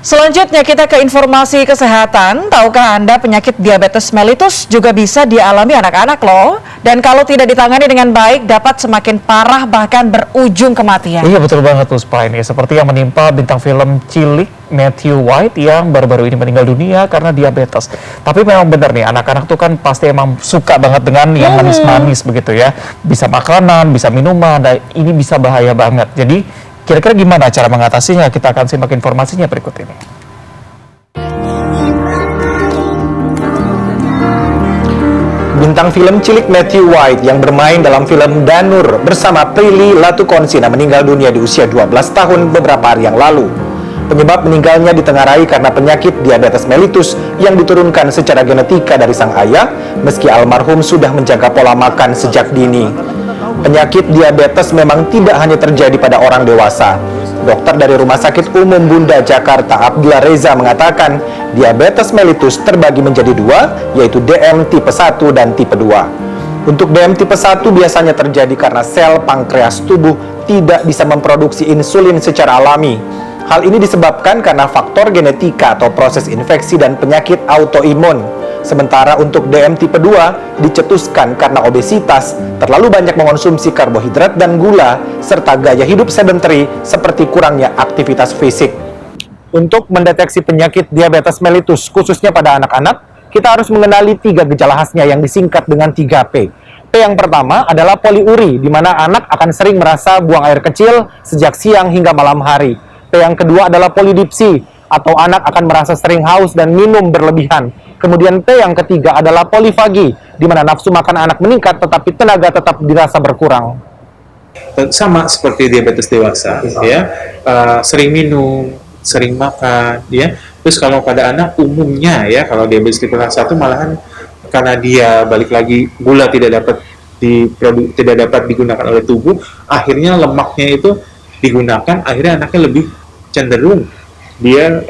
Selanjutnya kita ke informasi kesehatan. Tahukah Anda penyakit diabetes mellitus juga bisa dialami anak-anak loh. Dan kalau tidak ditangani dengan baik dapat semakin parah bahkan berujung kematian. Iya betul banget Puspa, ini seperti yang menimpa bintang film cilik Matthew White yang baru-baru ini meninggal dunia karena diabetes. Tapi memang benar nih, anak-anak tuh kan pasti emang suka banget dengan yang manis-manis begitu ya. Bisa makanan, bisa minuman, dan ini bisa bahaya banget. Jadi kira-kira gimana cara mengatasinya? Kita akan simak informasinya berikut ini. Bintang film cilik Matthew White yang bermain dalam film Danur bersama Prilly Latukonsina meninggal dunia di usia 12 tahun beberapa hari yang lalu. Penyebab meninggalnya ditengarai karena penyakit diabetes mellitus yang diturunkan secara genetika dari sang ayah, meski almarhum sudah menjaga pola makan sejak dini. Penyakit diabetes memang tidak hanya terjadi pada orang dewasa. Dokter dari Rumah Sakit Umum Bunda Jakarta, Abdullah Reza, mengatakan diabetes mellitus terbagi menjadi dua, yaitu DM tipe 1 dan tipe 2. Untuk DM tipe 1 biasanya terjadi karena sel pankreas tubuh tidak bisa memproduksi insulin secara alami. Hal ini disebabkan karena faktor genetika atau proses infeksi dan penyakit autoimun. Sementara untuk DM tipe 2 dicetuskan karena obesitas, terlalu banyak mengonsumsi karbohidrat dan gula, serta gaya hidup sedentary seperti kurangnya aktivitas fisik. Untuk mendeteksi penyakit diabetes mellitus khususnya pada anak-anak, kita harus mengenali 3 gejala khasnya yang disingkat dengan 3P. P yang pertama adalah poliuri, di mana anak akan sering merasa buang air kecil sejak siang hingga malam hari. P yang kedua adalah polidipsi, atau anak akan merasa sering haus dan minum berlebihan. Kemudian P yang ketiga adalah polifagi, di mana nafsu makan anak meningkat tetapi tenaga tetap dirasa berkurang. Sama seperti diabetes dewasa, ya, sering minum, sering makan, ya. Terus kalau pada anak umumnya, ya, kalau diabetes tipe 1 malahan karena dia balik lagi gula tidak dapat digunakan oleh tubuh, akhirnya lemaknya itu digunakan, akhirnya anaknya lebih cenderung dia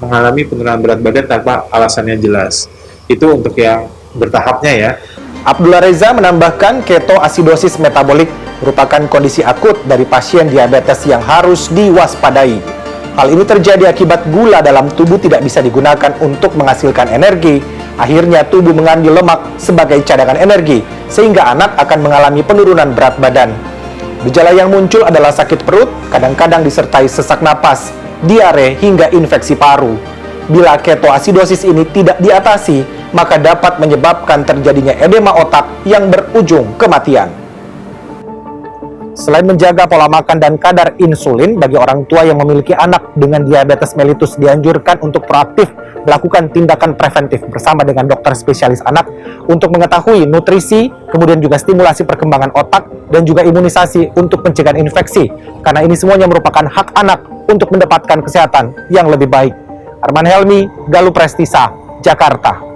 mengalami penurunan berat badan tanpa alasannya jelas. Itu untuk yang bertahapnya ya. Abdullah Reza menambahkan ketoasidosis metabolik merupakan kondisi akut dari pasien diabetes yang harus diwaspadai. Hal ini terjadi akibat gula dalam tubuh tidak bisa digunakan untuk menghasilkan energi. Akhirnya tubuh mengambil lemak sebagai cadangan energi, sehingga anak akan mengalami penurunan berat badan. Gejala yang muncul adalah sakit perut, kadang-kadang disertai sesak napas, diare, hingga infeksi paru. Bila ketoasidosis ini tidak diatasi, maka dapat menyebabkan terjadinya edema otak yang berujung kematian. Selain menjaga pola makan dan kadar insulin, bagi orang tua yang memiliki anak dengan diabetes mellitus dianjurkan untuk proaktif melakukan tindakan preventif bersama dengan dokter spesialis anak untuk mengetahui nutrisi, kemudian juga stimulasi perkembangan otak, dan juga imunisasi untuk pencegahan infeksi, karena ini semuanya merupakan hak anak untuk mendapatkan kesehatan yang lebih baik. Arman Helmi, Galuh Prestisa, Jakarta.